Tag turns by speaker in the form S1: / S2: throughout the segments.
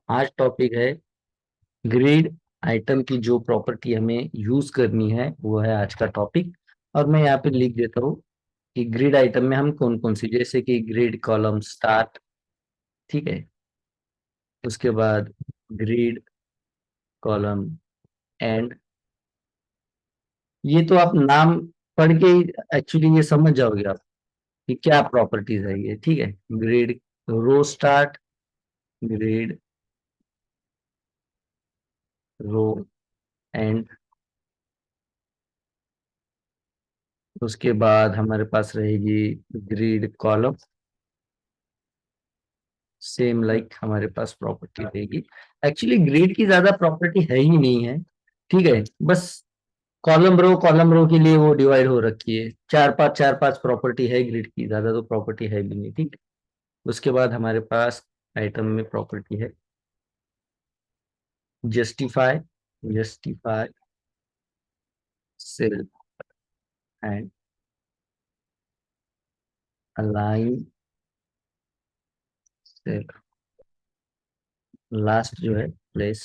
S1: आज टॉपिक है grid item की जो प्रॉपर्टी हमें यूज करनी है वो है आज का टॉपिक। और मैं यहाँ पे लिख देता हूँ कि ग्रिड आइटम में हम कौन कौन सी, जैसे कि ग्रिड कॉलम स्टार्ट, ठीक है, उसके बाद ग्रिड कॉलम एंड। ये तो आप नाम पढ़ के एक्चुअली ये समझ जाओगे आप कि क्या प्रॉपर्टीज है ये, ठीक है। Grid row start, grid row end, उसके बाद हमारे पास रहेगी ग्रिड कॉलम। सेम लाइक हमारे पास प्रॉपर्टी रहेगी। एक्चुअली ग्रिड की ज्यादा प्रॉपर्टी है ही नहीं है, ठीक है। बस कॉलम रो के लिए वो डिवाइड हो रखी है, चार पांच प्रॉपर्टी है ग्रिड की, ज्यादा तो प्रॉपर्टी है भी नहीं, ठीक है। उसके बाद हमारे पास आइटम में प्रॉपर्टी है justify, justify cell and align cell, last जो है प्लेस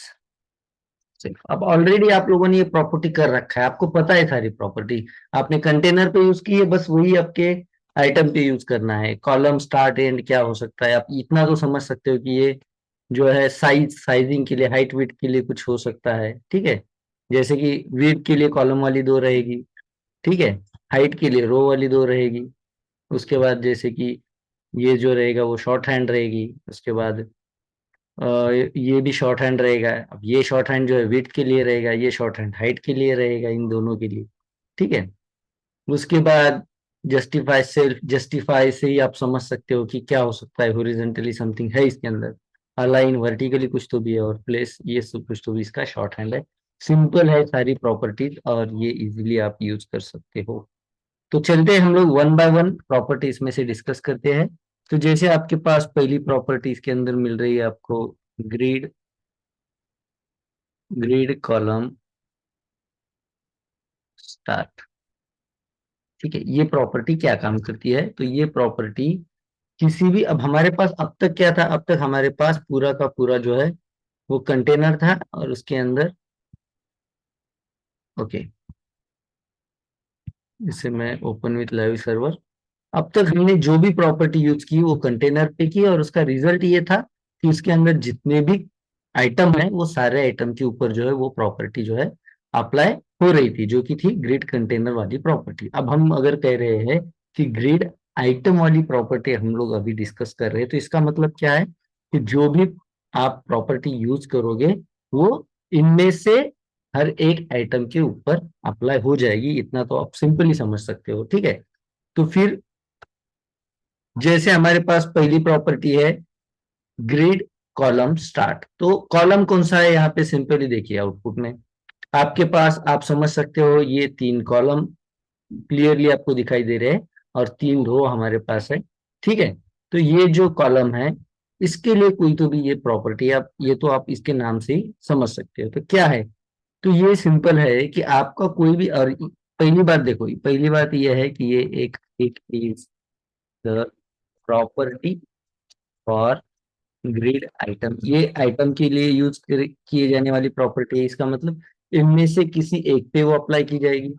S1: सिर्फ। अब ऑलरेडी आप लोगों ने ये प्रॉपर्टी कर रखा है, आपको पता है सारी प्रॉपर्टी। आपने कंटेनर पे यूज की है, बस वही आपके आइटम पे यूज करना है। कॉलम स्टार्ट एंड क्या हो सकता है, आप इतना तो समझ सकते हो कि ये जो है साइजिंग के लिए, हाइट विड्थ के लिए कुछ हो सकता है, ठीक है। जैसे कि विड्थ के लिए कॉलम वाली दो रहेगी, ठीक है। हाइट के लिए रो वाली दो रहेगी। उसके बाद जैसे कि ये जो रहेगा वो शॉर्ट हैंड रहेगी। उसके बाद अ, ये भी शॉर्ट हैंड रहेगा। अब ये शॉर्ट हैंड जो है विड्थ के लिए रहेगा, ये शॉर्ट हैंड हाइट के लिए रहेगा, इन दोनों के लिए, ठीक है। उसके बाद जस्टिफाई सेल्फ, जस्टिफाई से ही आप समझ सकते हो कि क्या हो सकता है। हॉरिजॉन्टली समथिंग है इसके अंदर, अलाइन वर्टिकली कुछ तो भी है, और प्लेस ये सब कुछ तो भी इसका शॉर्ट हैंड है। सिंपल है सारी प्रॉपर्टीज, और ये इजीली आप यूज कर सकते हो। तो चलते हैं हम लोग वन बाय वन प्रॉपर्टी इसमें से डिस्कस करते हैं। तो जैसे आपके पास पहली प्रॉपर्टी इसके अंदर मिल रही है आपको, ग्रिड, ग्रिड कॉलम स्टार्ट, ठीक है। ये प्रॉपर्टी क्या काम करती है, तो ये प्रॉपर्टी किसी भी, अब हमारे पास अब तक क्या था, अब तक हमारे पास पूरा का पूरा जो है वो कंटेनर था, और उसके अंदर, ओके, इसे मैं ओपन विथ लाइव सर्वर। अब तक हमने जो भी प्रॉपर्टी यूज की वो कंटेनर पे की, और उसका रिजल्ट ये था कि उसके अंदर जितने भी आइटम है वो सारे आइटम के ऊपर जो है वो प्रॉपर्टी जो है अप्लाई हो रही थी, जो कि थी ग्रिड कंटेनर वाली प्रॉपर्टी। अब हम अगर कह रहे हैं कि ग्रिड आइटम वाली प्रॉपर्टी हम लोग अभी डिस्कस कर रहे हैं, तो इसका मतलब क्या है कि जो भी आप प्रॉपर्टी यूज करोगे वो इनमें से हर एक आइटम के ऊपर अप्लाई हो जाएगी। इतना तो आप सिंपली समझ सकते हो, ठीक है। तो फिर जैसे हमारे पास पहली प्रॉपर्टी है ग्रिड कॉलम स्टार्ट, तो कॉलम कौन सा है यहाँ पे, सिंपली देखिए आउटपुट में आपके पास, आप समझ सकते हो ये तीन कॉलम क्लियरली आपको दिखाई दे रहे हैं, और तीन रो हमारे पास है, ठीक है। तो ये जो कॉलम है इसके लिए कोई तो भी ये प्रॉपर्टी, आप ये तो आप इसके नाम से ही समझ सकते हो। तो क्या है, तो ये सिंपल है कि आपका कोई भी, और पहली बात देखो, पहली बात यह है कि ये एक it is the property for grid item, ये आइटम के लिए यूज किए जाने वाली प्रॉपर्टी है। इसका मतलब इनमें से किसी एक पे वो अप्लाई की जाएगी।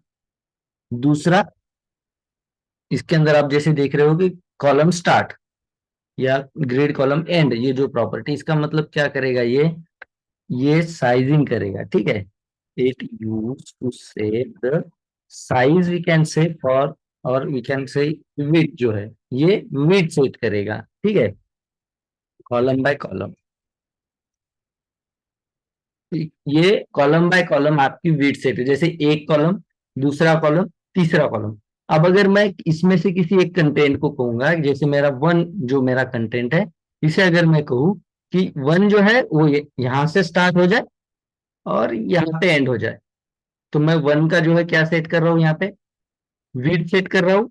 S1: दूसरा, इसके अंदर आप जैसे देख रहे हो कि कॉलम स्टार्ट या ग्रिड कॉलम एंड, ये जो प्रॉपर्टी, इसका मतलब क्या करेगा, ये साइजिंग करेगा, ठीक है। It use to save the size, we can say for, और वी कैन से विड्थ जो है ये विड्थ सेट करेगा, ठीक है, कॉलम बाय कॉलम। ये कॉलम बाय कॉलम आपकी वेट सेट है, जैसे एक कॉलम, दूसरा कॉलम, तीसरा कॉलम। अब अगर मैं इसमें से किसी एक कंटेंट को कहूंगा, जैसे मेरा वन जो मेरा कंटेंट है, इसे अगर मैं कहूँ कि वन जो है वो यहाँ से स्टार्ट हो जाए और यहाँ पे एंड हो जाए, तो मैं वन का जो है क्या सेट कर रहा हूँ यहाँ पे, विड्थ सेट कर रहा हूँ,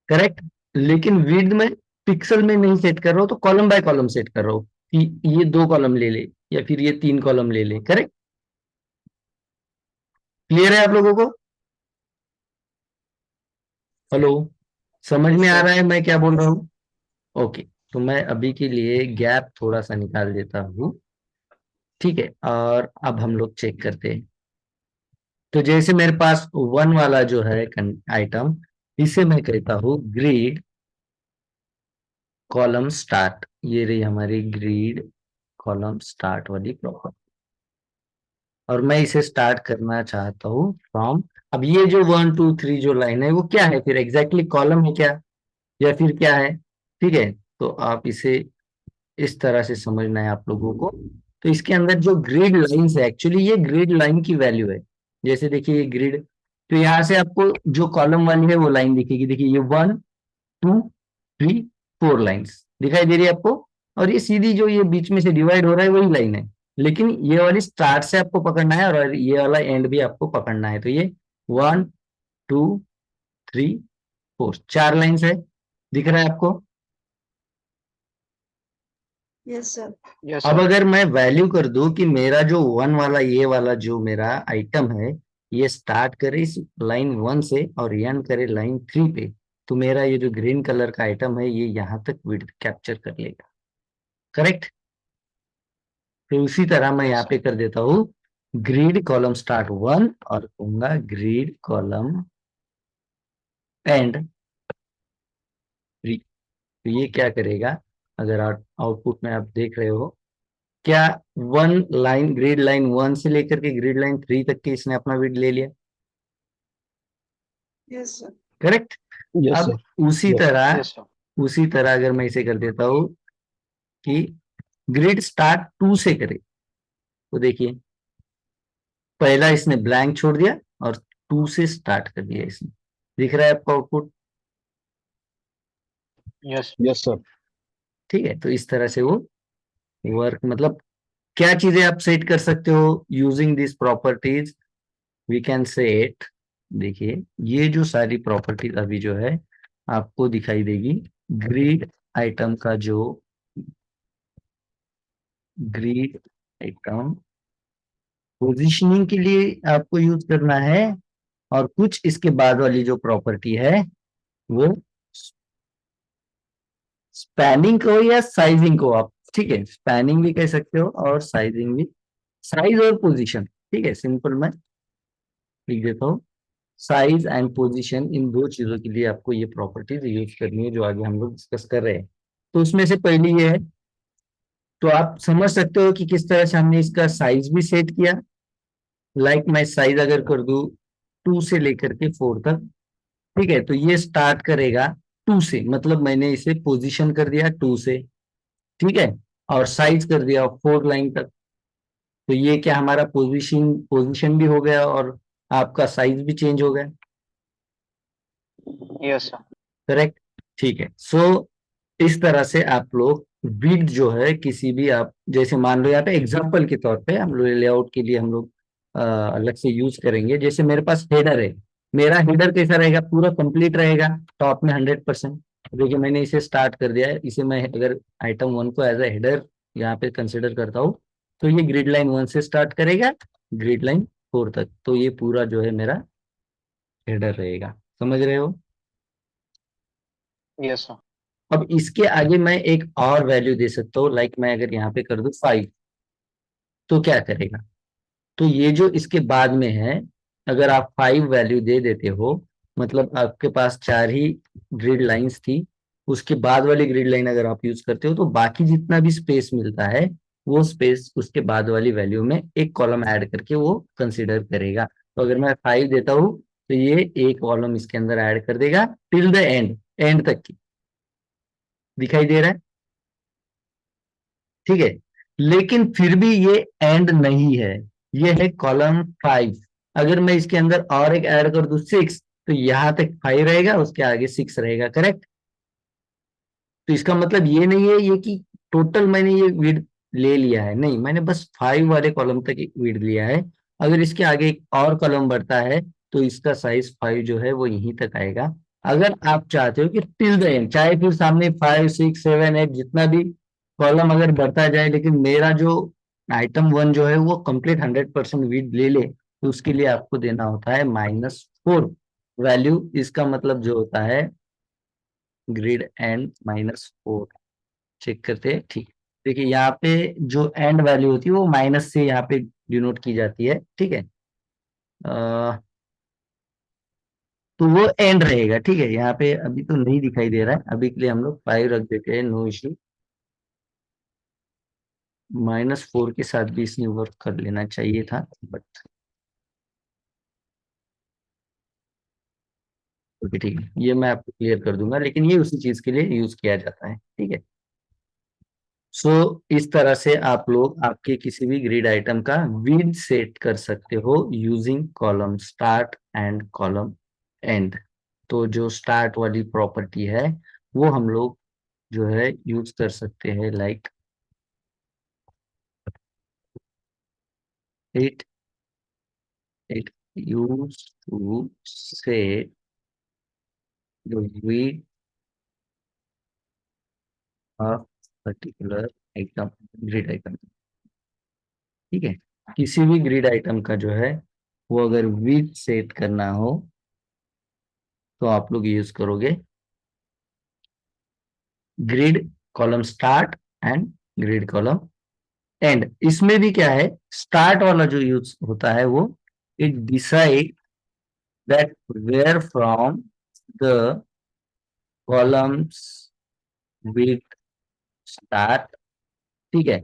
S1: करेक्ट। लेकिन विड्थ में पिक्सल में नहीं सेट कर रहा हूँ, तो कॉलम बाय कॉलम सेट कर रहा हूँ कि ये दो कॉलम ले ले या फिर ये तीन कॉलम ले ले, करेक्ट। क्लियर है आप लोगों को? हेलो, समझ
S2: यस
S1: में आ
S2: सर।
S1: रहा है मैं क्या बोल रहा हूँ? ओके। तो मैं अभी के लिए गैप थोड़ा सा निकाल देता हूँ। ठीक है, और अब हम लोग चेक करते हैं। तो जैसे मेरे पास वन वाला जो है आइटम, इसे मैं कहता हूँ ग्रिड कॉलम स्टार्ट। ये रही हमारी ग्रिड कॉलम स्टार्ट वाली प्रॉपर्टी, और मैं इसे स्टार्ट करना चाहता हूँ फ्रॉम। अब ये जो 1 2 3 जो लाइन है वो क्या है, फिर एग्जैक्टली कॉलम है क्या, या फिर क्या है? ठीक है, तो आप इसे इस तरह से समझना है आप लोगों को। तो इसके अंदर जो ग्रिड लाइंस है, एक्चुअली ये ग्रिड लाइन की वैल्यू है। जैसे देखिए ये ग्रिड, तो यहाँ से आपको जो कॉलम वाली है वो लाइन दिखेगी। देखिए ये 1 2 3 4 लाइंस दिखाई दे रही है आपको, और ये सीधी जो ये बीच में से डिवाइड हो रहा है वही लाइन है। लेकिन ये वाली स्टार्ट से आपको पकड़ना है, और ये वाला एंड भी आपको पकड़ना है। तो ये 1 2 3 4 चार लाइंस है, दिख रहा है आपको?
S2: Yes sir.
S3: यस
S1: अब
S3: सर।
S1: अगर मैं वैल्यू कर दूं कि मेरा जो वन वाला ये वाला जो मेरा आइटम है, ये स्टार्ट करे इस लाइन 1 से और एंड करे लाइन 3 पे, तो मेरा ये जो ग्रीन कलर का आइटम है ये यहाँ तक विड्थ कैप्चर कर लेगा। करेक्ट? तो उसी तरह मैं यहाँ
S3: यस
S1: पे
S3: सर।
S1: कर देता हूँ ग्रिड कॉलम स्टार्ट 1, और कहूंगा ग्रिड कॉलम एंड 3। तो ये क्या करेगा, अगर आप आउटपुट में आप देख रहे हो, क्या वन लाइन ग्रिड लाइन 1 से लेकर के ग्रिड लाइन 3 तक के इसने अपना विड्थ ले लिया?
S2: Yes sir.
S1: करेक्ट?
S4: यस
S1: अब
S4: सर।
S1: उसी
S4: यस।
S1: तरह
S3: यस सर।
S1: उसी तरह अगर मैं इसे कर देता हूँ कि ग्रिड स्टार्ट 2 से करे, तो देखिए पहला इसने ब्लैंक छोड़ दिया और 2 से स्टार्ट कर दिया इसने। दिख रहा है आपका आउटपुट?
S3: यस।
S4: Yes sir.
S1: ठीक है, तो इस तरह से वो वर्क, मतलब क्या चीजें आप सेट कर सकते हो using this properties, we can set. देखिए ये जो सारी प्रॉपर्टीज अभी जो है आपको दिखाई देगी, ग्रिड आइटम का जो ग्रिड आइटम पोजीशनिंग के लिए आपको यूज करना है, और कुछ इसके बाद वाली जो प्रॉपर्टी है वो स्पैनिंग को या साइजिंग को आप, ठीक है, स्पैनिंग भी कह सकते हो और साइजिंग भी। साइज और पोजीशन, ठीक है, सिंपल मैं लिख देता हूँ। साइज एंड पोजीशन, इन दो चीजों के लिए आपको ये प्रॉपर्टीज यूज करनी है जो आगे हम लोग डिस्कस कर रहे हैं। तो उसमें से पहली ये है, तो आप समझ सकते हो कि किस तरह से हमने इसका साइज भी सेट किया। लाइक मैं साइज अगर कर दूं 2 से लेकर के 4 तक, ठीक है, तो ये स्टार्ट करेगा 2 से, मतलब मैंने इसे पोजीशन कर दिया 2 से, ठीक है, और साइज कर दिया 4 लाइन तक। तो ये क्या हमारा पोजीशन पोजीशन भी हो गया और आपका साइज भी चेंज हो गया।
S3: Yes sir.
S1: करेक्ट? ठीक है, सो इस तरह से आप लोग विड्थ जो है किसी भी, आप जैसे मान लो यहाँ पे एग्जांपल के तौर पे हम लोग लेआउट के लिए हम लोग अलग से यूज करेंगे। जैसे मेरे पास हेडर है, मेरा हेडर कैसा रहेगा, पूरा कंप्लीट रहेगा टॉप में 100%। देखिए मैंने इसे स्टार्ट कर दिया है, इसे मैं अगर आइटम 1 को एज ए हेडर यहाँ पे कंसिडर करता हूँ, तो ये ग्रिड लाइन 1 से स्टार्ट करेगा ग्रिड लाइन 4 तक, तो ये पूरा जो है मेरा हेडर रहेगा। समझ रहे हो?
S3: Yes sir.
S1: अब इसके आगे मैं एक और वैल्यू दे सकता हूँ, लाइक मैं अगर यहाँ पे कर दूं 5, तो क्या करेगा? तो ये जो इसके बाद में है, अगर आप 5 वैल्यू दे देते हो, मतलब आपके पास 4 ही ग्रिड लाइंस थी, उसके बाद वाली ग्रिड लाइन अगर आप यूज करते हो, तो बाकी जितना भी स्पेस मिलता है वो स्पेस उसके बाद वाली वैल्यू में एक कॉलम ऐड करके वो कंसिडर करेगा। तो अगर मैं 5 देता हूँ, तो ये एक कॉलम इसके अंदर ऐड कर देगा टिल द एंड, एंड तक की। दिखाई दे रहा है? ठीक है, लेकिन फिर भी ये एंड नहीं है, ये है कॉलम 5। अगर मैं इसके अंदर और एक ऐड कर दूं 6, तो यहां तक 5 रहेगा, उसके आगे 6 रहेगा। करेक्ट? तो इसका मतलब ये नहीं है ये कि टोटल मैंने ये विड्थ ले लिया है, नहीं, मैंने बस 5 वाले कॉलम तक विड्थ लिया है। अगर इसके आगे एक और कॉलम बढ़ता है, तो इसका साइज 5 जो है वो यहीं तक आएगा। अगर आप चाहते हो कि टिल द एंड, चाहे फिर सामने 5 6 7 8 जितना भी कॉलम अगर बढ़ता जाए, लेकिन मेरा जो आइटम 1 जो है वो कंप्लीट 100% विड्थ ले ले, तो उसके लिए आपको देना होता है -4 वैल्यू। इसका मतलब जो होता है ग्रिड एंड -4। चेक करते हैं, ठीक। देखिए यहाँ पे जो एंड वैल्यू होती है वो माइनस से यहाँ पे डिनोट की जाती है, ठीक है। तो वो एंड रहेगा, ठीक है। यहाँ पे अभी तो नहीं दिखाई दे रहा है, अभी के लिए हम लोग 5 रख देते हैं, नो इश्यू। -4 के साथ भी इसने वर्क कर लेना चाहिए था, बट ओके, ठीक है, ये मैं आपको क्लियर कर दूंगा, लेकिन ये उसी चीज के लिए यूज किया जाता है, ठीक है। सो इस तरह से आप लोग आपके किसी भी ग्रिड आइटम का विड्थ सेट कर सकते हो using column start and column and. तो जो स्टार्ट वाली प्रॉपर्टी है वो हम लोग जो है यूज कर सकते हैं, like it it use to say the width of particular item, grid item, ठीक है। किसी भी ग्रिड आइटम का जो है वो अगर विड्थ सेट करना हो तो आप लोग यूज करोगे grid column start and grid column and. इसमें भी क्या है, स्टार्ट वाला जो यूज होता है वो it decide that where from the columns with start, ठीक है,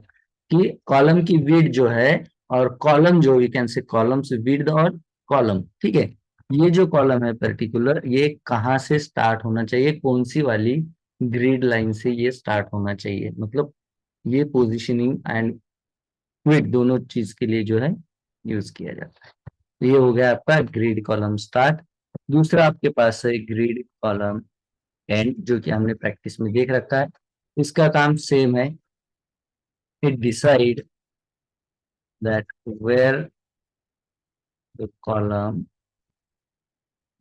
S1: कि कॉलम की विड्थ जो है और कॉलम जो you can say columns width और कॉलम, ठीक है। ये जो कॉलम है पर्टिकुलर, ये कहाँ से स्टार्ट होना चाहिए, कौन सी वाली ग्रिड लाइन से ये स्टार्ट होना चाहिए, मतलब ये पोजीशनिंग एंड विड्थ दोनों चीज के लिए जो है यूज किया जाता है। तो ये हो गया आपका ग्रिड कॉलम स्टार्ट। दूसरा आपके पास है ग्रिड कॉलम एंड, जो कि हमने प्रैक्टिस में देख रखा है। इसका काम सेम है, it decide that where the column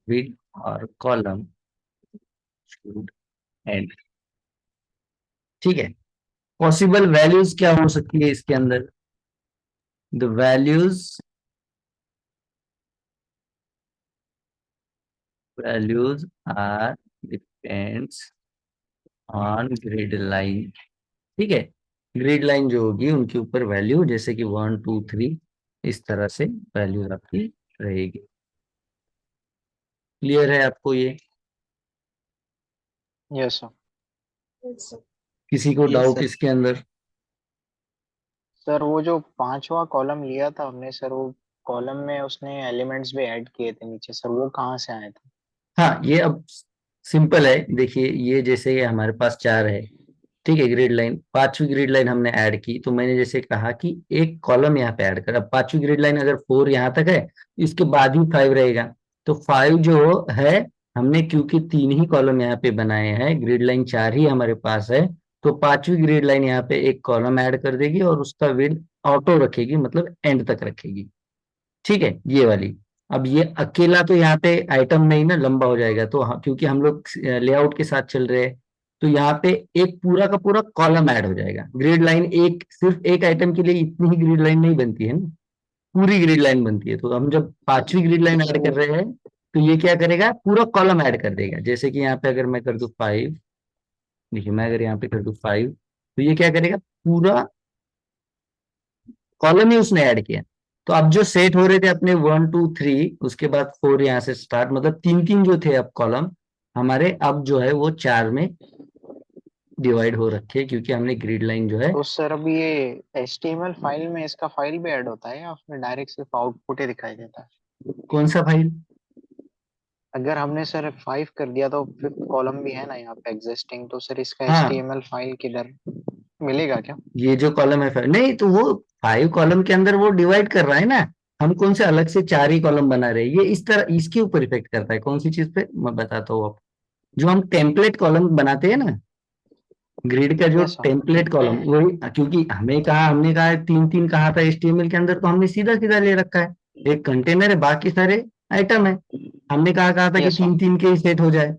S1: with और कॉलम शुड एंड, ठीक है। पॉसिबल वैल्यूज क्या हो सकती है इसके अंदर, the values are depends on grid line, ठीक है। ग्रिड लाइन जो होगी उनके ऊपर वैल्यू, जैसे कि 1 2 3 इस तरह से वैल्यूज आपकी रहेगी। क्लियर है आपको ये?
S3: Yes sir.
S2: Yes, sir.
S1: किसी को
S4: यस
S1: डाउट
S4: सर।
S1: इसके अंदर?
S3: सर वो जो पांचवा कॉलम लिया था हमने सर, वो कॉलम में उसने एलिमेंट्स भी ऐड किए थे नीचे सर, वो कहाँ से आए थे?
S1: हाँ, ये अब सिंपल है। देखिए ये जैसे ये हमारे पास 4 है, ठीक है, ग्रिड लाइन। पांचवी ग्रिड लाइन हमने ऐड की, तो मैंने जैसे कहा कि एक कॉलम यहाँ पे ऐड कर। अब पांचवी ग्रिड लाइन अगर 4 यहाँ तक है, इसके बाद ही 5 रहेगा। तो 5 जो है, हमने क्योंकि 3 ही कॉलम यहाँ पे बनाए हैं, ग्रिड लाइन 4 ही हमारे पास है, तो पांचवी ग्रिड लाइन यहाँ पे एक कॉलम ऐड कर देगी और उसका विड्थ ऑटो रखेगी, मतलब एंड तक रखेगी, ठीक है, ये वाली। अब ये अकेला तो यहाँ पे आइटम नहीं ना, लंबा हो जाएगा। तो क्योंकि हम लोग लेआउट के साथ चल रहे हैं, तो यहाँ पे एक पूरा का पूरा कॉलम ऐड हो जाएगा। ग्रिड लाइन एक, सिर्फ एक आइटम के लिए इतनी ही ग्रिड लाइन नहीं बनती है ना, पूरी ग्रिड लाइन बनती है। तो हम जब पांचवी ग्रिड लाइन
S3: सर
S1: ऐड कर
S3: वो
S1: रहे हैं, तो ये क्या करेगा, पूरा कॉलम ऐड कर देगा। जैसे कि यहाँ पे अगर मैं कर दूं 5, देखिए मैं अगर यहाँ पे कर दूं 5, तो ये क्या करेगा, पूरा कॉलम ही उसने ऐड किया। तो अब जो सेट हो रहे थे अपने 1 2 3, उसके बाद 4 यहाँ से स्टार्ट, मतलब 3 3 जो थे अब कॉलम हमारे, अब जो है वो 4 में डिवाइड हो रखे हैं, क्योंकि हमने ग्रिड लाइन जो है।
S3: तो सर अभी ये HTML फाइल में इसका फाइल भी ऐड होता है या फिर डायरेक्ट सिर्फ आउटपुट ही दिखाई देता है?
S1: कौन सा फाइल?
S3: अगर हमने सर 5 कर दिया तो फिफ्थ कॉलम भी है ना यहाँ पे एग्जिस्टिंग, तो सर इसका
S1: हाँ,
S3: HTML फाइल किधर मिलेगा क्या?
S1: ये जो कॉलम है नहीं, तो वो 5 कॉलम के अंदर वो डिवाइड कर रहा है ना। हम कौन से अलग से 4 ही कॉलम बना रहे हैं, ये इस तरह इसके ऊपर इफेक्ट करता है। कौन सी चीज पे मैं बताता हूँ आपको, जो हम टेम्पलेट कॉलम बनाते हैं ना, ग्रिड का जो
S3: यस सर।
S1: टेम्पलेट कॉलम, वही। क्योंकि हमने कहा 3 3 कहा था HTML के अंदर, तो हमने सीधा सीधा ले रखा है। एक कंटेनर है, बाकी सारे आइटम है। हमने कहा था कि
S3: यस सर।
S1: 3 3 के ही सेट हो जाए।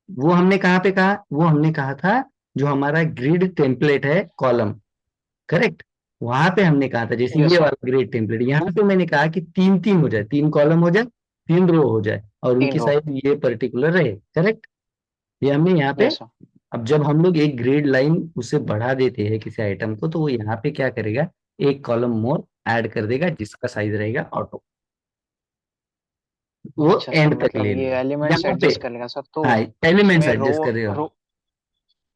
S1: वो हमने कहाँ पे कहा, वो हमने कहा था जो हमारा ग्रिड टेम्पलेट है कॉलम, करेक्ट। वहां पे हमने कहा था, जैसे
S3: यस
S1: ये
S3: सर।
S1: वाला ग्रिड टेम्पलेट, यहाँ पे मैंने कहा कि 3 3 हो जाए, 3 कॉलम हो जाए, 3 रो हो जाए, और
S3: 3
S1: उनकी
S3: रो।
S1: साइज ये पर्टिकुलर रहे, करेक्ट। ये हमने यहाँ पे
S3: यस सर।
S1: अब जब हम लोग एक ग्रिड लाइन उसे बढ़ा देते हैं किसी आइटम को, तो वो यहाँ पे क्या करेगा, एक कॉलम मोर ऐड कर देगा जिसका साइज रहेगा ऑटो, वो
S3: अच्छा सर,
S1: एंड तक
S3: मतलब
S1: ले
S3: ये
S1: लेगा।
S3: एलिमेंट्स
S1: यहाँ पे
S3: एडजस्ट कर लेगा सर, तो
S1: हाँ एलिमेंट्स
S3: इसमें
S1: एडजस्ट करेगा।
S3: रो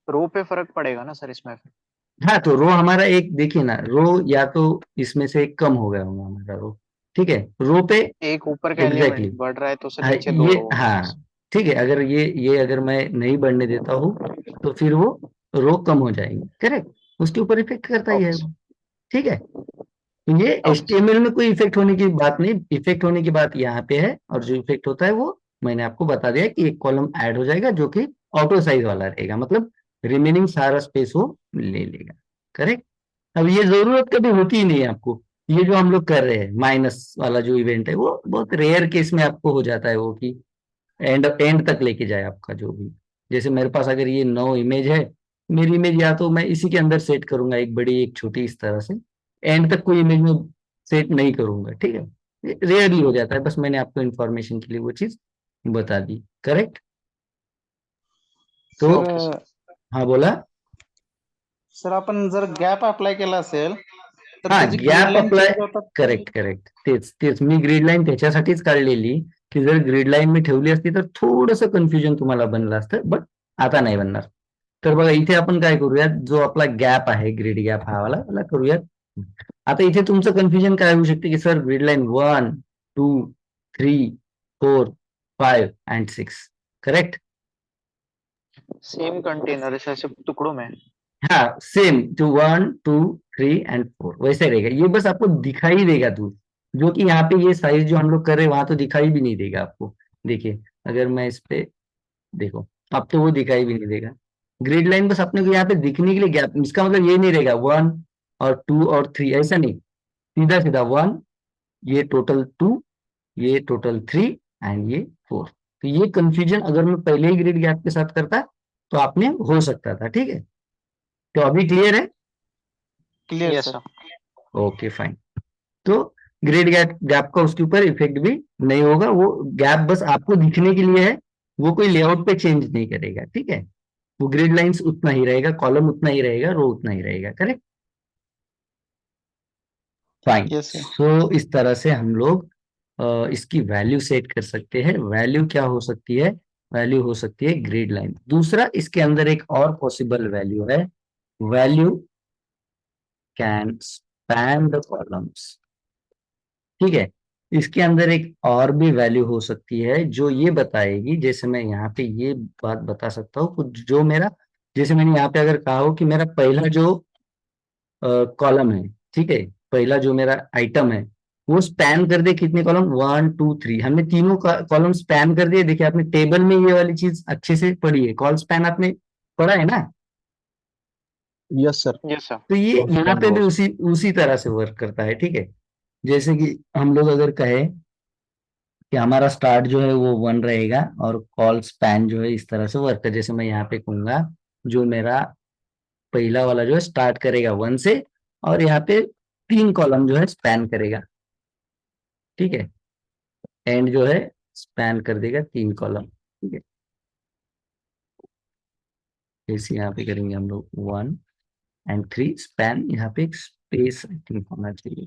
S3: रो पे फर्क पड़ेगा ना सर इसमें फिर?
S1: हाँ तो रो हमारा एक देखिए ना, रो या तो इसमें से एक कम हो गया होगा हमारा रो, ठीक है, रो पे
S3: एक ऊपर का
S1: एग्जैक्टली
S3: एलिमेंट बढ़ रहा है तो सर
S1: हाँ
S3: नीचे दो
S1: ये
S3: रो होंगे बस।
S1: हाँ ठीक है, अगर ये अगर मैं नहीं बढ़ने देता हूँ तो फिर वो रो कम हो जाएंगे, करेक्ट, उसके ऊपर इफेक्ट करता ही है
S3: ओके
S1: वो,
S3: सर।
S1: ठीक है। तो ये
S3: ओके सर।
S1: HTML में कोई इफेक्ट होने की बात नहीं, इफेक्ट होने की बात यहाँ पे है, और जो इफेक्ट होता है वो मैंने आपको बता दिया कि एक कॉलम ऐड हो जाएगा जो कि ऑटो साइज वाला रहेगा, मतलब रिमेनिंग सारा स्पेस वो ले लेगा, करेक्ट। अब ये जरूरत कभी होती ही नहीं है आपको, ये जो हम लोग कर रहे हैं माइनस वाला जो इवेंट है वो बहुत रेयर केस में आपको हो जाता है वो कि एंड एंड तक लेके जाए आपका जो भी। जैसे मेरे पास अगर ये 9 इमेज है, मेरी इमेज या तो मैं इसी के अंदर सेट करूंगा, एक बड़ी एक छोटी इस तरह से, एंड तक कोई इमेज में सेट नहीं करूंगा, ठीक है, रेयरली हो जाता है, बस मैंने आपको इन्फॉर्मेशन के लिए वो चीज बता दी, करेक्ट। तो
S3: ओके सर।
S4: सर
S1: हाँ बोला।
S4: सर आपण जर गॅप अप्लाय केला असेल तर
S1: हा
S4: त्याची grid
S1: gap
S4: line
S1: apply,
S4: change होतात का?
S1: करेक्ट करेक्ट, तेच तेच मी ग्रीड लाईन त्याच्यासाठीच काढलेली, की जर ग्रीड लाईन मी ठेवली असती तर थोडंसं कन्फ्युजन तुम्हाला बनलं असतं, बट आता नाही बनणार. तर बघा इथे आपण काय करूयात, जो आपला गॅप आहे ग्रीड गॅप हा वाला त्याला करूयात. आता इथे तुमचं कन्फ्युजन काय होऊ शकते की sir grid line 1, 2, 3, 4, 5 and 6, correct.
S3: Same container है, ऐसे टुकड़ों में।
S1: हाँ सेम जो 1, 2, 3 and 4 वैसे रहेगा, ये बस आपको दिखाई देगा दूर, जो कि यहाँ पे ये साइज जो हम लोग कर रहे हैं वहां तो दिखाई भी नहीं देगा आपको। देखिए अगर मैं इस पे देखो, अब तो वो दिखाई भी नहीं देगा, ग्रिड लाइन बस अपने को यहाँ पे दिखने के लिए गैप, इसका मतलब ये नहीं रहेगा 1 और 2 और 3 ऐसा नहीं, सीधा सीधा 1, ये टोटल 2, ये टोटल 3 एंड ये 4। तो ये कंफ्यूजन अगर मैं पहले ही ग्रिड गैप के साथ करता तो आपने हो सकता था, ठीक है। तो अभी क्लियर है।
S4: Clear
S3: yes
S4: sir.
S3: Sir.
S1: Okay fine. तो ग्रेड गैप गैप का उसके ऊपर इफेक्ट भी नहीं होगा, वो गैप बस आपको दिखने के लिए है, वो कोई लेआउट पे चेंज नहीं करेगा, ठीक है। वो ग्रिड लाइंस उतना ही रहेगा, कॉलम उतना ही रहेगा, रो उतना ही रहेगा, correct, fine.
S4: Yes sir.
S1: So इस तरह से हम लोग इसकी वैल्यू सेट कर सकते हैं। वैल्यू क्या हो सकती है, वैल्यू हो सकती है ग्रिड लाइन। दूसरा इसके अंदर एक और पॉसिबल वैल्यू है, value can span the columns, ठीक है। इसके अंदर एक और भी वैल्यू हो सकती है जो ये बताएगी, जैसे मैं यहाँ पे ये बात बता सकता हूँ कुछ जो मेरा, जैसे मैंने यहाँ पे अगर कहा हो कि मेरा पहला जो कॉलम है, ठीक है, पहला जो मेरा आइटम है वो स्पैन कर दे कितने कॉलम, 1, 2, 3, हमने तीनों कॉलम स्पैन कर दिए। देखिए आपने टेबल में ये वाली चीज अच्छे से पढ़ी है, कॉल स्पैन आपने पढ़ा है ना।
S4: Yes sir.
S3: Yes sir.
S1: तो ये यहाँ
S4: स्पॅन
S1: पे भी
S4: रोज।
S1: उसी उसी तरह से वर्क करता है, ठीक है। जैसे कि हम लोग अगर कहें कि हमारा स्टार्ट जो है वो 1 रहेगा और कॉल स्पैन जो है इस तरह से वर्क है, जैसे मैं यहाँ पे कहूंगा जो मेरा पहला वाला जो है स्टार्ट करेगा 1 से, और यहाँ पे 3 कॉलम जो है स्पैन करेगा, ठीक है, एंड जो है स्पैन कर देगा 3 कॉलम, ठीक है। जैसे यहाँ पे करेंगे हम लोग 1 and 3 स्पैन, यहाँ पे एक स्पेस आई थिंक होना चाहिए,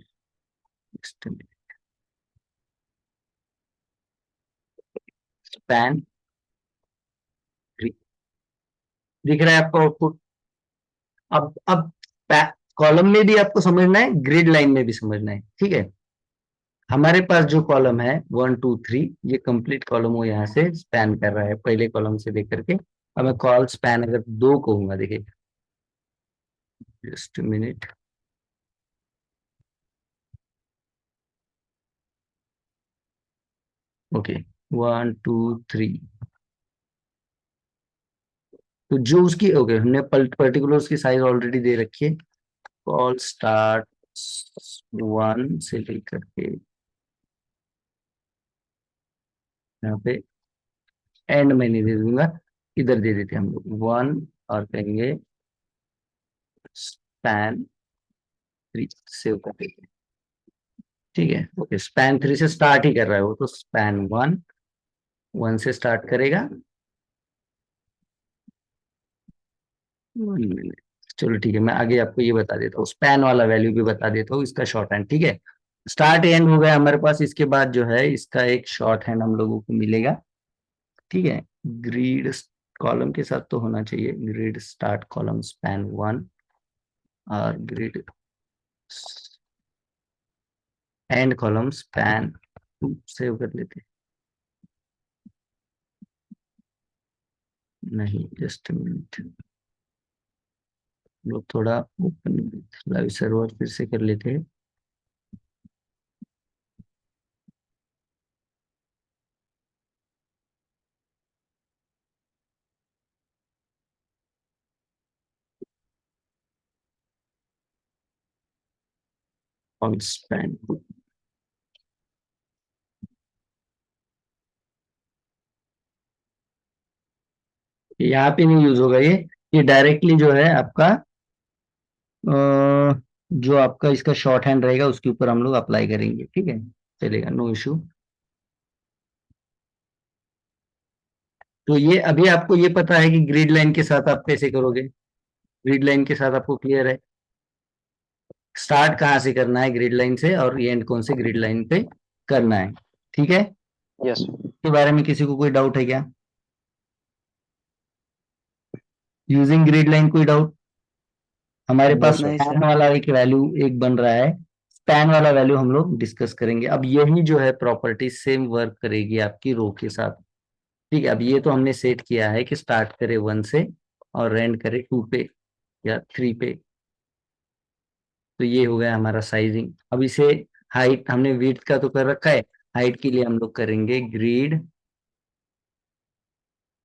S1: स्पैन 3, दिख रहा है आपको आउटपुट। अब कॉलम में भी आपको समझना है, ग्रिड लाइन में भी समझना है, ठीक है। हमारे पास जो कॉलम है 1, 2, 3, ये कंप्लीट कॉलम वो यहाँ से स्पैन कर रहा है पहले कॉलम से लेकर के। अब मैं कॉल स्पैन अगर 2 कहूंगा, देखिए जस्ट मिनट, ओके 1, 2, 3, तो जो उसकी ओके हमने पर्टिकुलर उसकी साइज ऑलरेडी दे रखी है, कॉल स्टार्ट 1 से लेकर के यहाँ पे एंड में नहीं दे दूंगा, इधर दे देते हैं हम लोग 1 और कहेंगे स्पैन 3 सेव कर देते हैं, ठीक है। ओके स्पैन 3 से स्टार्ट ही कर रहा है वो, तो स्पैन 1 1 से स्टार्ट करेगा, 1 मिनट, चलो ठीक है, मैं आगे आपको ये बता देता हूँ, स्पैन वाला वैल्यू भी बता देता हूँ, इसका शॉर्ट हैंड। ठीक है, स्टार्ट एंड हो गया हमारे पास, इसके बाद जो है इसका एक शॉर्ट हैंड हम लोगों को मिलेगा। ठीक है, ग्रीड कॉलम के साथ तो होना चाहिए, ग्रिड स्टार्ट कॉलम स्पैन 1 और grid and column span 2 save कर लेते हैं। नहीं, जस्ट मिनट, लोग थोड़ा ओपन लाइव सर्वर फिर से कर लेते हैं। और स्पैन यहाँ पे नहीं यूज होगा ये डायरेक्टली जो है आपका जो आपका इसका शॉर्ट हैंड रहेगा उसके ऊपर हम लोग अप्लाई करेंगे। ठीक है, चलेगा, नो इशू। तो ये अभी आपको ये पता है कि ग्रिड लाइन के साथ आप कैसे करोगे, ग्रिड लाइन के साथ आपको क्लियर है स्टार्ट कहाँ से करना है ग्रिड लाइन से, और ये एंड कौन से ग्रिड लाइन पे करना है। ठीक है,
S3: यस
S1: इसके बारे में किसी को कोई डाउट है क्या? यूजिंग ग्रिड लाइन कोई डाउट? हमारे पास
S3: नहीं
S1: स्पैन
S3: सर।
S1: वाला एक वैल्यू एक बन रहा है, स्पैन वाला वैल्यू हम लोग डिस्कस करेंगे। अब यही जो है प्रॉपर्टी सेम वर्क करेगी आपकी रो के साथ। ठीक है, अब ये तो हमने सेट किया है कि स्टार्ट करे 1 से और एंड करे 2 पे या 3 पे। तो ये हो गया हमारा साइजिंग। अब इसे हाइट हमने विड्थ का तो कर रखा है, हाइट के लिए हम लोग करेंगे ग्रीड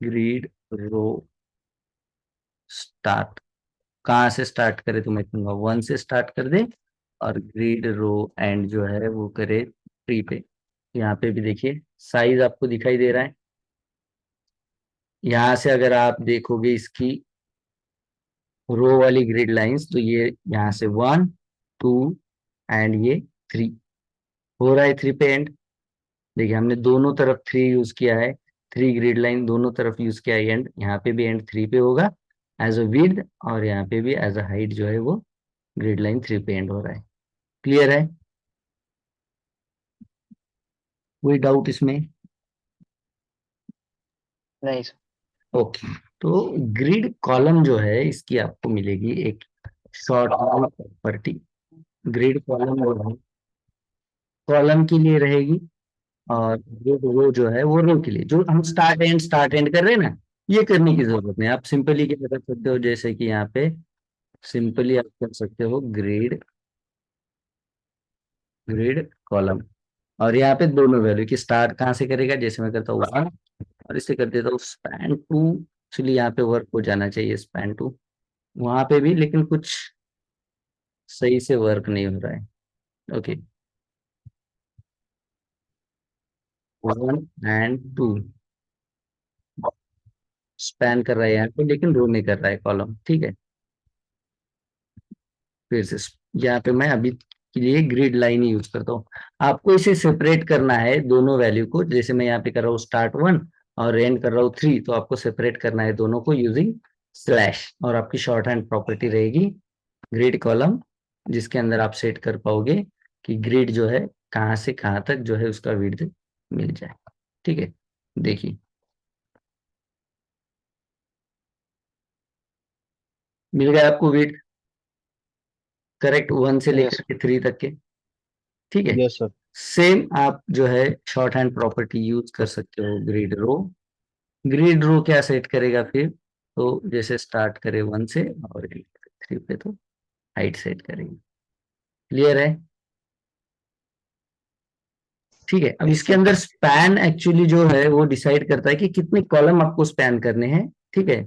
S1: ग्रीड रो स्टार्ट। कहाँ से स्टार्ट करे तो मैं कहूँगा 1 से स्टार्ट कर दे, और ग्रिड रो एंड जो है वो करे 3 पे। यहाँ पे भी देखिए साइज आपको दिखाई दे रहा है, यहाँ से अगर आप देखोगे इसकी रो वाली ग्रिड लाइंस तो ये यहाँ से 1 2 एंड ये 3 हो रहा है 3 पे एंड। देखिए हमने दोनों तरफ 3 यूज किया है, 3 ग्रिड लाइन दोनों तरफ यूज किया है एंड, यहाँ पे भी एंड 3 पे होगा एज अ विड्थ, और यहाँ पे भी एज अ हाइट जो है वो ग्रिड लाइन 3 पे एंड हो रहा है। क्लियर है? कोई डाउट इसमें?
S3: नहीं सर।
S1: ओके, तो ग्रिड कॉलम जो है इसकी आपको मिलेगी एक शॉर्ट प्रॉपर्टी। ग्रिड कॉलम जो है कॉलम के लिए रहेगी, और ग्रिड रो जो है वो रो के लिए। जो हम स्टार्ट एंड कर रहे हैं ना, ये करने की जरूरत नहीं, आप सिंपली क्या कर सकते हो, जैसे कि यहाँ पे सिंपली आप कर सकते हो ग्रिड ग्रिड कॉलम, और यहाँ पे दोनों वैल्यू की स्टार्ट कहाँ से करेगा, जैसे मैं करता हूँ 1 और इसे कर देता हूँ स्पैन 2। एक्चुअली यहाँ पे वर्क हो जाना चाहिए स्पैन 2, वहां पे भी, लेकिन कुछ सही से वर्क नहीं हो रहा है। ओके, 1 एंड 2 स्पैन कर रहा है यहाँ पे, लेकिन रो नहीं कर रहा है कॉलम। ठीक है, फिर से यहाँ पे मैं अभी के लिए ग्रिड लाइन ही यूज करता हूँ। आपको इसे सेपरेट करना है दोनों वैल्यू को, जैसे मैं यहाँ पे कर रहा हूँ स्टार्ट 1 और एंड कर रहा हूँ 3, तो आपको सेपरेट करना है दोनों को यूजिंग स्लैश, और आपकी शॉर्ट हैंड प्रॉपर्टी रहेगी ग्रिड कॉलम, जिसके अंदर आप सेट कर पाओगे कि ग्रिड जो है कहाँ से कहाँ तक जो है उसका विड्थ मिल जाए। ठीक है, देखिए मिल गया आपको विड्थ, करेक्ट, 1 से
S3: यस
S1: लेकर के 3 तक के। ठीक है,
S4: यस सर।
S1: सेम आप जो है शॉर्ट हैंड प्रॉपर्टी यूज कर सकते हो ग्रिड रो। ग्रिड रो क्या सेट करेगा फिर, तो जैसे स्टार्ट करे 1 से और 3 पे तो हाइट सेट करेंगे। क्लियर है? ठीक है, अब इसके अंदर स्पैन एक्चुअली जो है वो डिसाइड करता है कि कितने कॉलम आपको स्पैन करने हैं। ठीक है,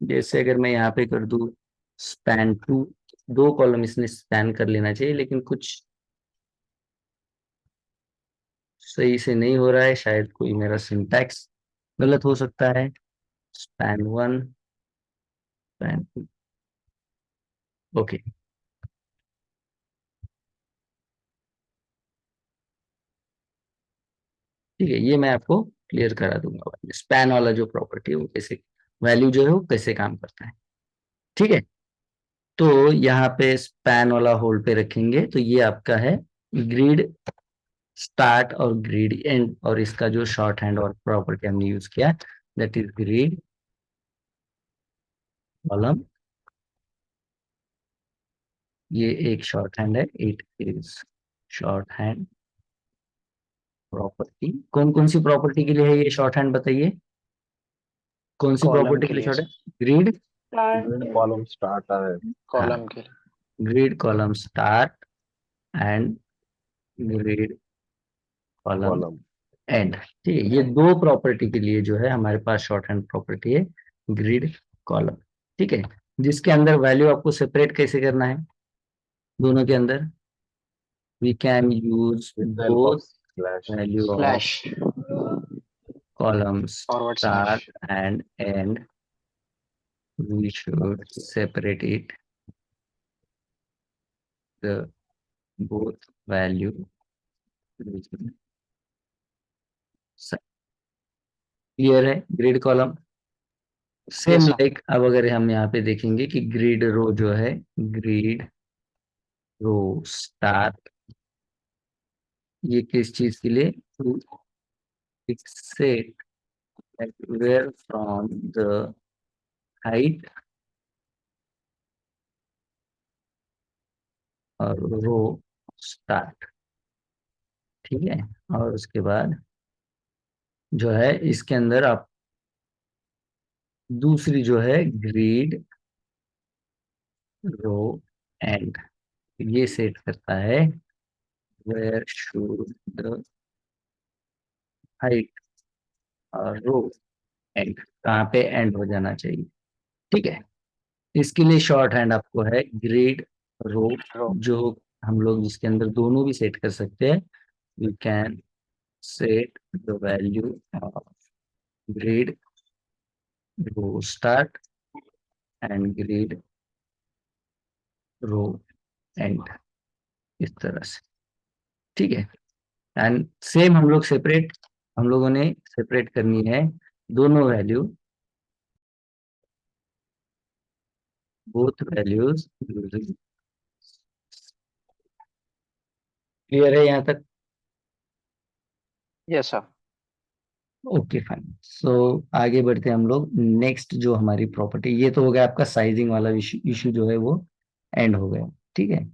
S1: जैसे अगर मैं यहाँ पे कर दूं स्पैन 2, 2 कॉलम इसने स्पैन कर लेना चाहिए, लेकिन कुछ सही से नहीं हो रहा है, शायद कोई मेरा सिंटैक्स गलत हो सकता है। Span 1 span 2, okay. ठीक है, ये मैं आपको क्लियर करा दूंगा, स्पैन वाला जो प्रॉपर्टी है वो कैसे, वैल्यू जो है वो कैसे काम करता है। ठीक है, तो यहाँ पे स्पैन वाला होल्ड पे रखेंगे, तो ये आपका है ग्रिड स्टार्ट और ग्रिड एंड, और इसका जो शॉर्ट हैंड और प्रॉपर्टी हमने यूज किया दैट इज ग्रिड कॉलम। ये एक शॉर्ट हैंड है, it is short hand property. कौन कौन सी प्रॉपर्टी के लिए है ये शॉर्ट हैंड, बताइए कौन सी
S3: कॉलम
S1: प्रॉपर्टी
S3: के
S1: के लिए
S3: लिए
S1: शॉर्ट है?
S3: सर,
S1: ग्रिड,
S5: कॉलम स्टार्ट है।
S1: हाँ,
S3: कॉलम के लिए।
S1: Grid column start and grid column
S5: column
S1: and. ठीक है, ये दो प्रॉपर्टी के लिए जो है हमारे पास शॉर्ट हैंड प्रॉपर्टी है ग्रिड कॉलम। ठीक है, जिसके अंदर वैल्यू आपको सेपरेट कैसे करना है दोनों के अंदर, we can use
S5: with the help
S1: both
S5: of slash.
S1: Value of
S3: slash,
S1: column
S3: forward
S1: start
S3: slash.
S1: and end. We should separate it the both value. Clear है? Grid column same
S3: yes sir.
S1: Like, अब अगर हम यहाँ पे देखेंगे कि grid रो जो है, ग्रिड रो स्टार्ट, ये किस चीज के लिए, to fix it where from the height और रो स्टार्ट। ठीक है, और उसके बाद जो है इसके अंदर आप दूसरी जो है ग्रिड रो एंड, ये सेट करता है where should the height और रो एंड, कहाँ पे एंड हो जाना चाहिए। ठीक है, इसके लिए शॉर्ट हैंड आपको है ग्रिड रो,
S3: रो,
S1: जो हम लोग जिसके अंदर दोनों भी सेट कर सकते हैं। We can set the value of grid row start and grid row end, इस तरह से। ठीक है, एंड सेम हम लोग सेपरेट, हम लोगों ने सेपरेट करनी है दोनों वैल्यू, बोथ वैल्यूज। क्लियर है यहाँ तक?
S3: Yes sir.
S1: ओके फाइन, सो आगे बढ़ते हैं हम लोग। नेक्स्ट जो हमारी प्रॉपर्टी, ये तो हो गया आपका साइजिंग वाला इशू जो है वो एंड हो गया। ठीक है,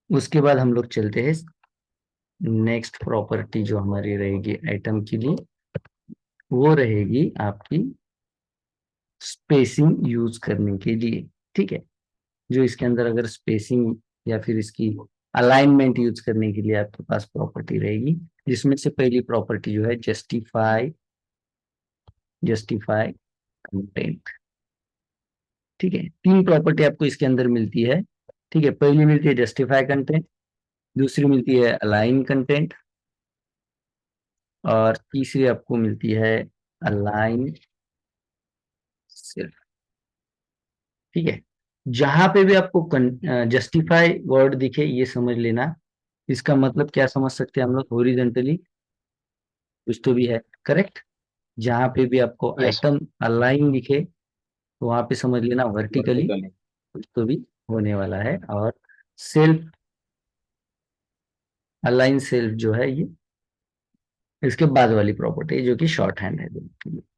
S1: उसके बाद हम लोग चलते हैं नेक्स्ट प्रॉपर्टी जो हमारी रहेगी आइटम के लिए, वो रहेगी आपकी स्पेसिंग यूज करने के लिए। ठीक है, जो इसके अंदर अगर स्पेसिंग या फिर इसकी अलाइनमेंट यूज करने के लिए आपके पास प्रॉपर्टी रहेगी, जिसमें से पहली प्रॉपर्टी जो है जस्टिफाई, जस्टिफाई कंटेंट। ठीक है, तीन प्रॉपर्टी आपको इसके अंदर मिलती है। ठीक है, पहली मिलती है जस्टिफाई कंटेंट, दूसरी मिलती है अलाइन कंटेंट, और तीसरी आपको मिलती है अलाइन सेल्फ। ठीक है, जहां पे भी आपको जस्टिफाई वर्ड दिखे ये समझ लेना, इसका मतलब क्या समझ सकते हैं हम लोग, हॉरिजॉन्टली कुछ तो भी है, करेक्ट। जहां पे भी आपको
S3: यस सर।
S1: आइटम अलाइन दिखे तो वहां पे समझ लेना वर्टिकली
S5: वर्टिकली
S1: कुछ तो भी होने वाला है। और सेल्फ, अलाइन सेल्फ जो है ये इसके बाद वाली प्रॉपर्टी जो कि शॉर्ट हैंड है।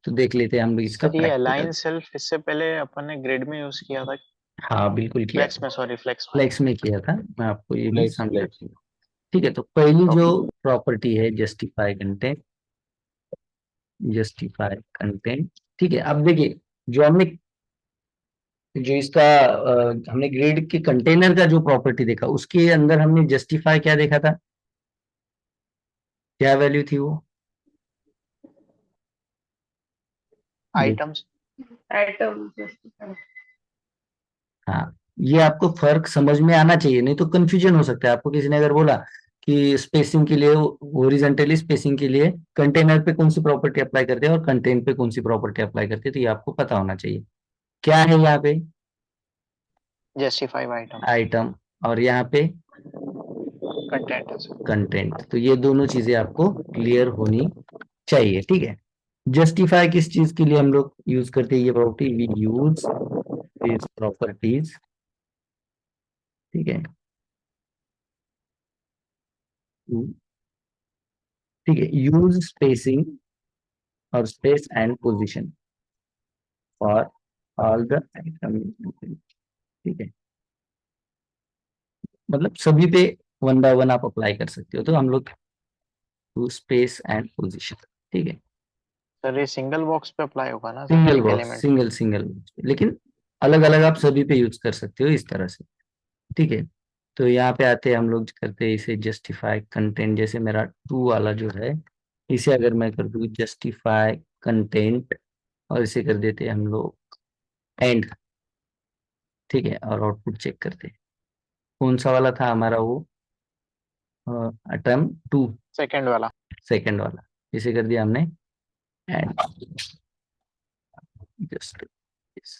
S1: तो देख लेते हैं हम लोग इसका
S3: सर ये
S1: प्रैक्टिकल।
S3: अलाइन सेल्फ इससे पहले अपन ने ग्रिड में यूज किया था,
S1: हाँ बिल्कुल किया
S3: फ्लेक्स
S1: था,
S3: में, सॉरी फ्लेक्स में।
S1: फ्लेक्स में किया था, मैं आपको ये भी
S5: फ्लेक्स
S1: समझा।
S5: फ्लेक्स
S1: ठीक है, तो पहली जो
S3: ओके।
S1: प्रॉपर्टी है जस्टिफाई कंटेंट, जस्टिफाई कंटेंट। ठीक है, अब देखिए जो हमने, जो इसका हमने ग्रिड के कंटेनर का जो प्रॉपर्टी देखा उसके अंदर हमने जस्टिफाई क्या देखा था, क्या वैल्यू थी वो? देख,
S3: आइटम्स।
S2: आइटम
S1: हाँ, ये आपको फर्क समझ में आना चाहिए, नहीं तो कंफ्यूजन हो सकता है। आपको किसी ने अगर बोला कि स्पेसिंग के लिए, हॉरिजॉन्टली स्पेसिंग के लिए कंटेनर पे कौन सी प्रॉपर्टी अप्लाई करते हैं और कंटेंट पे कौन सी प्रॉपर्टी अप्लाई करते हैं, तो ये आपको पता होना चाहिए। क्या है यहाँ पे?
S3: Justify item.
S1: आइटम, और यहाँ पे
S3: कंटेंट है सर।
S1: कंटेंट। तो ये दोनों चीजें आपको क्लियर होनी चाहिए। ठीक है, जस्टिफाई किस चीज के लिए हम लोग यूज करते हैं ये property? We use these properties, ठीक है, ठीक है, यूज स्पेसिंग और space and position for all the item, ठीक है, मतलब सभी पे वन बाय वन आप अप्लाई कर सकते हो। तो हम लोग टू स्पेस एंड पोजीशन, ठीक है,
S3: सर ये सिंगल बॉक्स पे अप्लाई होगा ना सर,
S1: सिंगल
S3: एक
S1: बॉक्स,
S3: एलिमेंट?
S1: सिंगल बॉक्स, लेकिन अलग अलग आप सभी पे यूज कर सकते हो इस तरह से, ठीक है। तो यहाँ पे आते हैं हम लोग करते हैं इसे जस्टिफाई कंटेंट, जैसे मेरा टू वाला जो है, इसे अगर मैं कर दूँ जस्टिफाई कंटेंट और इसे कर देते हैं हम लोग एंड, ठीक है, और आउटपुट चेक करते हैं कौन सा वाला था हमारा वो अटम टू,
S3: सेकंड वाला।
S1: सेकंड वाला, इसे कर दिया हमने एंड जस्ट